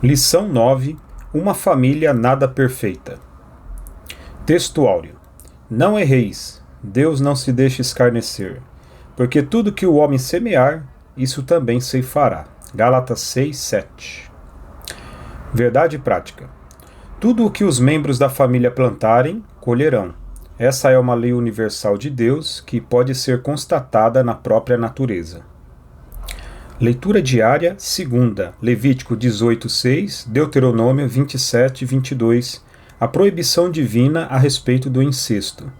Lição 9. Uma família nada perfeita. Texto áureo. Não erreis, Deus não se deixa escarnecer, porque tudo que o homem semear, isso também ceifará. Gálatas 6, 7. Verdade prática. Tudo o que os membros da família plantarem, colherão. Essa é uma lei universal de Deus que pode ser constatada na própria natureza. Leitura diária, segunda, Levítico 18:6, Deuteronômio 27:22, a proibição divina a respeito do incesto.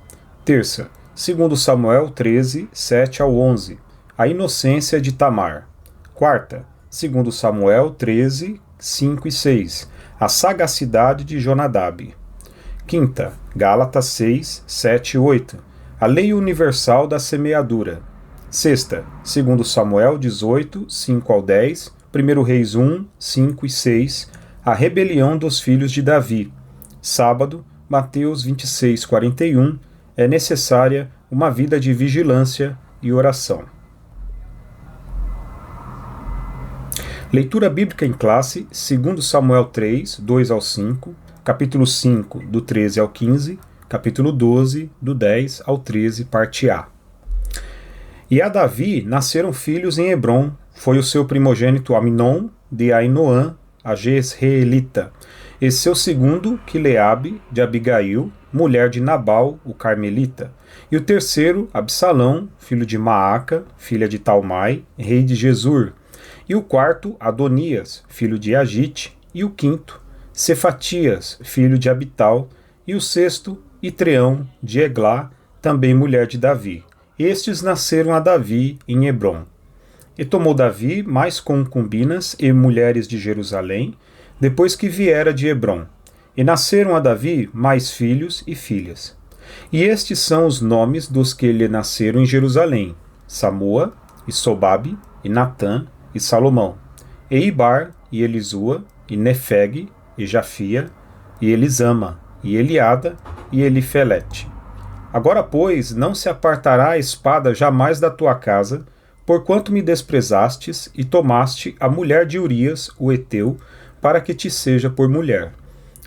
Terça, 2 Samuel 13, 7 ao 11, a inocência de Tamar. Quarta, 2 Samuel 13, 5 e 6, a sagacidade de Jonadab. Quinta, Gálatas 6, 7 e 8, a lei universal da semeadura. Sexta, 2 Samuel 18, 5 ao 10, 1 Reis 1, 5 e 6, a rebelião dos filhos de Davi. Sábado, Mateus 26, 41, é necessária uma vida de vigilância e oração. Leitura bíblica em classe, 2 Samuel 3, 2 ao 5, capítulo 5, do 13 ao 15, capítulo 12, do 10 ao 13, parte A. E a Davi nasceram filhos em Hebrom, foi o seu primogênito Aminon, de Ainoã, a Jezreelita, e seu segundo, Quileabe, de Abigail, mulher de Nabal, o Carmelita, e o terceiro, Absalão, filho de Maaca, filha de Talmai, rei de Gesur, e o quarto, Adonias, filho de Agite, e o quinto, Cefatias, filho de Abital, e o sexto, Itreão, de Eglá, também mulher de Davi. Estes nasceram a Davi em Hebrom. E tomou Davi mais concubinas e mulheres de Jerusalém, depois que viera de Hebrom. E nasceram a Davi mais filhos e filhas. E estes são os nomes dos que lhe nasceram em Jerusalém: Samoa, e Sobabe, e Natã, e Salomão, e Ibar, e Elisua, e Nefeg, e Jafia, e Elisama, e Eliada, e Elifelete. Agora, pois, não se apartará a espada jamais da tua casa, porquanto me desprezastes e tomaste a mulher de Urias, o Heteu, para que te seja por mulher.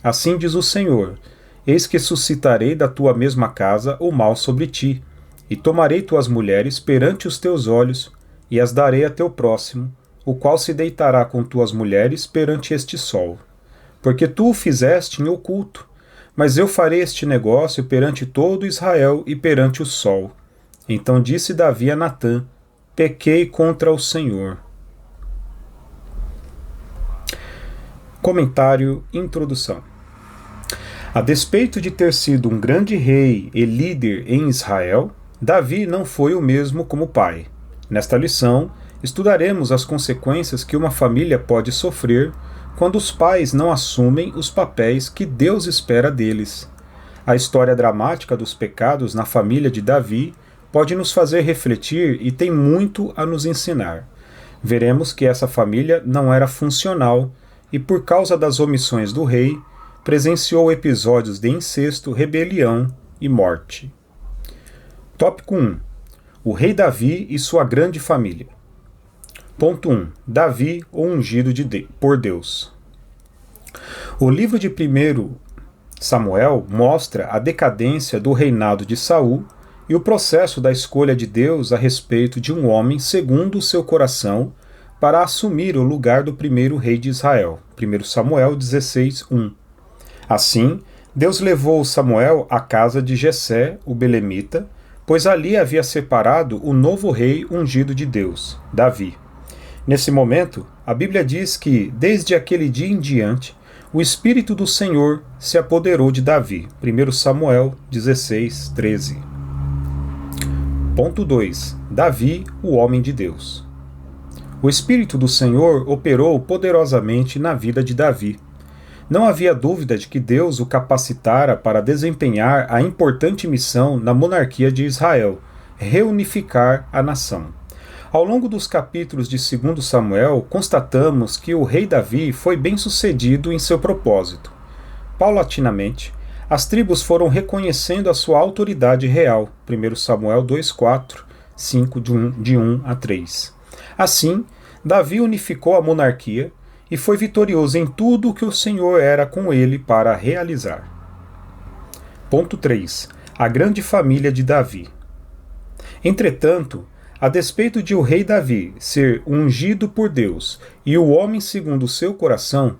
Assim diz o Senhor: eis que suscitarei da tua mesma casa o mal sobre ti, e tomarei tuas mulheres perante os teus olhos, e as darei a teu próximo, o qual se deitará com tuas mulheres perante este sol. Porque tu o fizeste em oculto, mas eu farei este negócio perante todo Israel e perante o sol. Então disse Davi a Natã: pequei contra o Senhor. Comentário, introdução. A despeito de ter sido um grande rei e líder em Israel, Davi não foi o mesmo como pai. Nesta lição, estudaremos as consequências que uma família pode sofrer quando os pais não assumem os papéis que Deus espera deles. A história dramática dos pecados na família de Davi pode nos fazer refletir e tem muito a nos ensinar. Veremos que essa família não era funcional e, por causa das omissões do rei, presenciou episódios de incesto, rebelião e morte. Tópico 1. O rei Davi e sua grande família. Ponto 1. Davi, o ungido por Deus. O livro de 1 Samuel mostra a decadência do reinado de Saul e o processo da escolha de Deus a respeito de um homem segundo o seu coração para assumir o lugar do primeiro rei de Israel. 1 Samuel 16:1. Assim, Deus levou Samuel à casa de Jessé, o belemita, pois ali havia separado o novo rei ungido de Deus, Davi. Nesse momento, a Bíblia diz que, desde aquele dia em diante, o Espírito do Senhor se apoderou de Davi. 1 Samuel 16:13. Ponto 2. Davi, o homem de Deus. O Espírito do Senhor operou poderosamente na vida de Davi. Não havia dúvida de que Deus o capacitara para desempenhar a importante missão na monarquia de Israel, reunificar a nação. Ao longo dos capítulos de 2 Samuel, constatamos que o rei Davi foi bem-sucedido em seu propósito. Paulatinamente, as tribos foram reconhecendo a sua autoridade real. 1 Samuel 2:4, 5 de 1 a 3. Assim, Davi unificou a monarquia e foi vitorioso em tudo o que o Senhor era com ele para realizar. Ponto 3. A grande família de Davi. Entretanto, a despeito de o rei Davi ser ungido por Deus e o homem segundo o seu coração,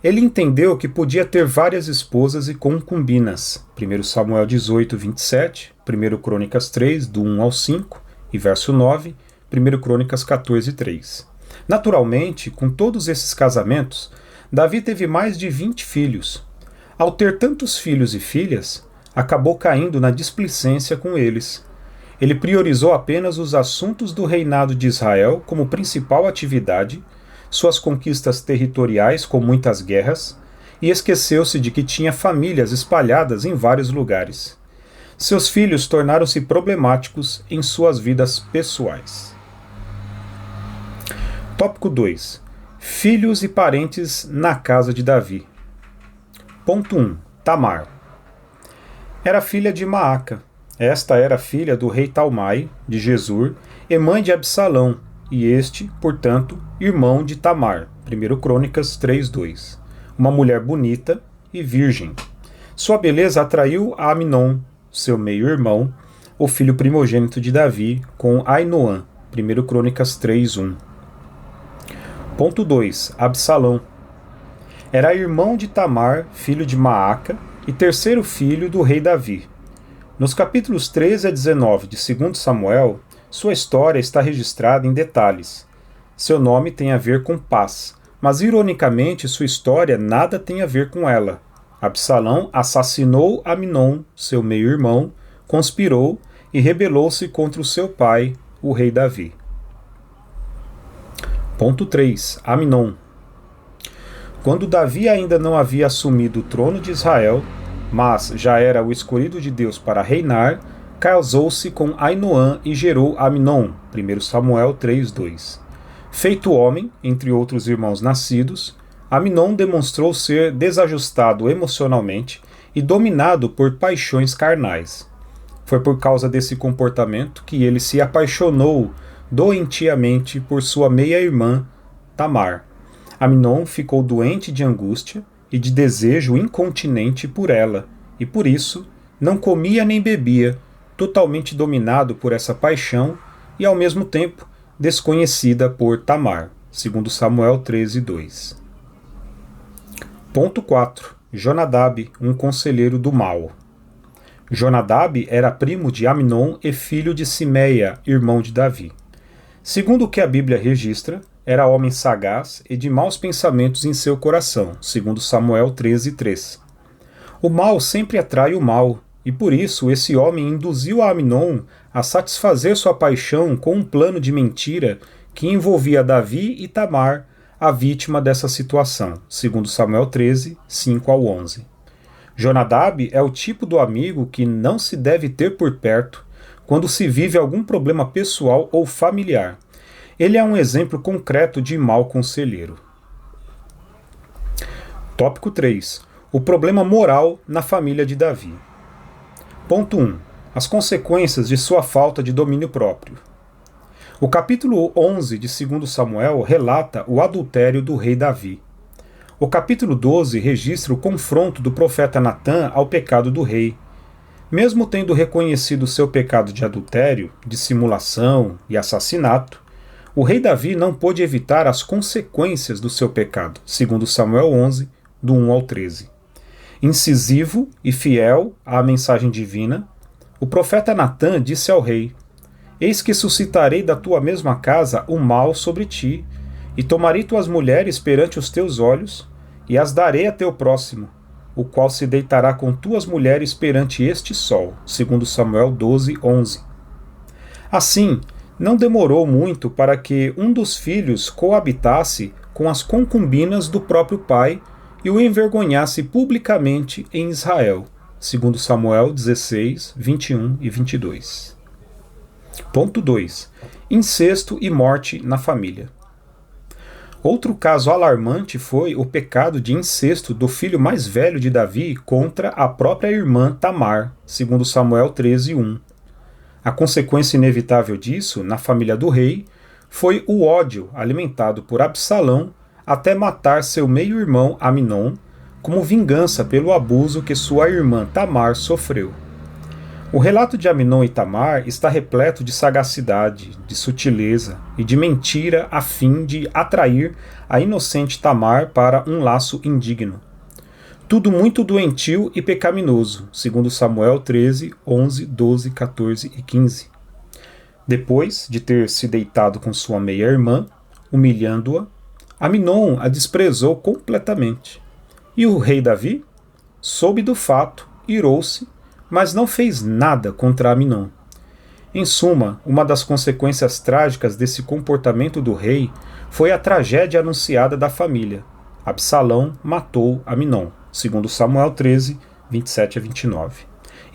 ele entendeu que podia ter várias esposas e concubinas. 1 Samuel 18, 27, 1 Crônicas 3, do 1 ao 5, e verso 9, 1 Crônicas 14, 3. Naturalmente, com todos esses casamentos, Davi teve mais de 20 filhos. Ao ter tantos filhos e filhas, acabou caindo na displicência com eles. Ele priorizou apenas os assuntos do reinado de Israel como principal atividade, suas conquistas territoriais com muitas guerras, e esqueceu-se de que tinha famílias espalhadas em vários lugares. Seus filhos tornaram-se problemáticos em suas vidas pessoais. Tópico 2. Filhos e parentes na casa de Davi. Ponto 1. Tamar. Era filha de Maaca. Esta era filha do rei Talmai, de Gesur, e mãe de Absalão, e este, portanto, irmão de Tamar. 1 Crônicas 3:2. Uma mulher bonita e virgem. Sua beleza atraiu a Amnon, seu meio-irmão, o filho primogênito de Davi, com Ainoã. 1 Crônicas 3:1. Ponto 2. Absalão. Era irmão de Tamar, filho de Maaca, e terceiro filho do rei Davi. Nos capítulos 13 a 19 de 2 Samuel, sua história está registrada em detalhes. Seu nome tem a ver com paz, mas ironicamente sua história nada tem a ver com ela. Absalão assassinou Amnon, seu meio-irmão, conspirou e rebelou-se contra o seu pai, o rei Davi. Ponto 3. Amnon. Quando Davi ainda não havia assumido o trono de Israel, mas já era o escolhido de Deus para reinar, casou-se com Ainoã e gerou Amnon. 1 Samuel 3:2. Feito homem, entre outros irmãos nascidos, Amnon demonstrou ser desajustado emocionalmente e dominado por paixões carnais. Foi por causa desse comportamento que ele se apaixonou doentiamente por sua meia-irmã, Tamar. Amnon ficou doente de angústia e de desejo incontinente por ela, e por isso não comia nem bebia, totalmente dominado por essa paixão e ao mesmo tempo desconhecida por Tamar. 2 Samuel 13:2. Ponto 4. Jonadab, um conselheiro do mal. Jonadab era primo de Amnon e filho de Simeia, irmão de Davi. Segundo o que a Bíblia registra, era homem sagaz e de maus pensamentos em seu coração, 2 Samuel 13:3. O mal sempre atrai o mal, e por isso esse homem induziu a Amnon a satisfazer sua paixão com um plano de mentira que envolvia Davi e Tamar, a vítima dessa situação, 2 Samuel 13, 5 ao 11. Jonadab é o tipo do amigo que não se deve ter por perto quando se vive algum problema pessoal ou familiar. Ele é um exemplo concreto de mau conselheiro. Tópico 3. O problema moral na família de Davi. Ponto 1. As consequências de sua falta de domínio próprio. O capítulo 11 de 2 Samuel relata o adultério do rei Davi. O capítulo 12 registra o confronto do profeta Natã ao pecado do rei. Mesmo tendo reconhecido seu pecado de adultério, dissimulação e assassinato, o rei Davi não pôde evitar as consequências do seu pecado, 2 Samuel 11, do 1 ao 13. Incisivo e fiel à mensagem divina, o profeta Natã disse ao rei: Eis que suscitarei da tua mesma casa o mal sobre ti, e tomarei tuas mulheres perante os teus olhos, e as darei a teu próximo, o qual se deitará com tuas mulheres perante este sol, 2 Samuel 12, 11. Assim, não demorou muito para que um dos filhos coabitasse com as concubinas do próprio pai e o envergonhasse publicamente em Israel. 2 Samuel 16, 21 e 22. Ponto 2. Incesto e morte na família. Outro caso alarmante foi o pecado de incesto do filho mais velho de Davi contra a própria irmã Tamar, 2 Samuel 13, 1. A consequência inevitável disso, na família do rei, foi o ódio alimentado por Absalão até matar seu meio-irmão Amnon, como vingança pelo abuso que sua irmã Tamar sofreu. O relato de Amnon e Tamar está repleto de sagacidade, de sutileza e de mentira a fim de atrair a inocente Tamar para um laço indigno. Tudo muito doentio e pecaminoso, segundo Samuel 13, 11, 12, 14 e 15. Depois de ter se deitado com sua meia-irmã, humilhando-a, Amnon a desprezou completamente. E o rei Davi soube do fato, irou-se, mas não fez nada contra Amnon. Em suma, uma das consequências trágicas desse comportamento do rei foi a tragédia anunciada da família. Absalão matou Amnon, segundo Samuel 13, 27 a 29.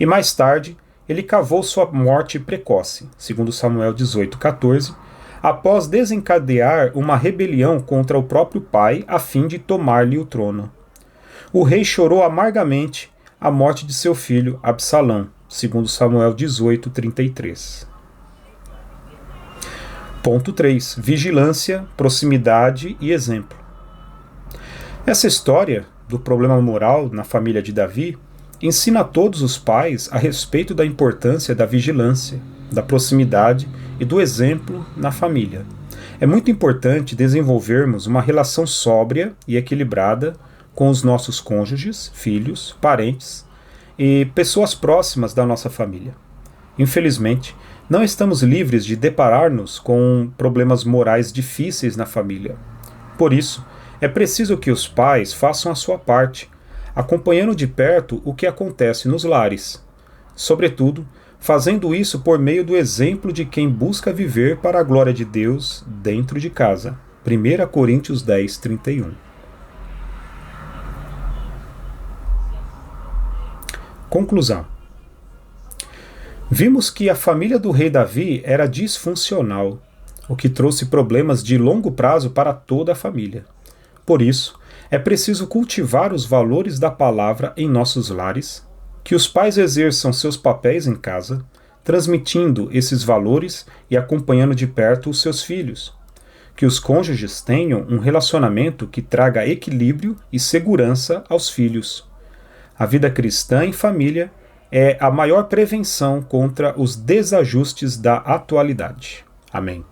E mais tarde, ele cavou sua morte precoce, segundo Samuel 18, 14, após desencadear uma rebelião contra o próprio pai a fim de tomar-lhe o trono. O rei chorou amargamente a morte de seu filho Absalão, segundo Samuel 18, 33. Ponto 3. Vigilância, proximidade e exemplo. Essa história do problema moral na família de Davi ensina a todos os pais a respeito da importância da vigilância, da proximidade e do exemplo na família. É muito importante desenvolvermos uma relação sóbria e equilibrada com os nossos cônjuges, filhos, parentes e pessoas próximas da nossa família. Infelizmente, não estamos livres de deparar-nos com problemas morais difíceis na família. Por isso, é preciso que os pais façam a sua parte, acompanhando de perto o que acontece nos lares. Sobretudo, fazendo isso por meio do exemplo de quem busca viver para a glória de Deus dentro de casa. 1 Coríntios 10, 31. Conclusão. Vimos que a família do rei Davi era disfuncional, o que trouxe problemas de longo prazo para toda a família. Por isso, é preciso cultivar os valores da palavra em nossos lares, que os pais exerçam seus papéis em casa, transmitindo esses valores e acompanhando de perto os seus filhos, que os cônjuges tenham um relacionamento que traga equilíbrio e segurança aos filhos. A vida cristã em família é a maior prevenção contra os desajustes da atualidade. Amém.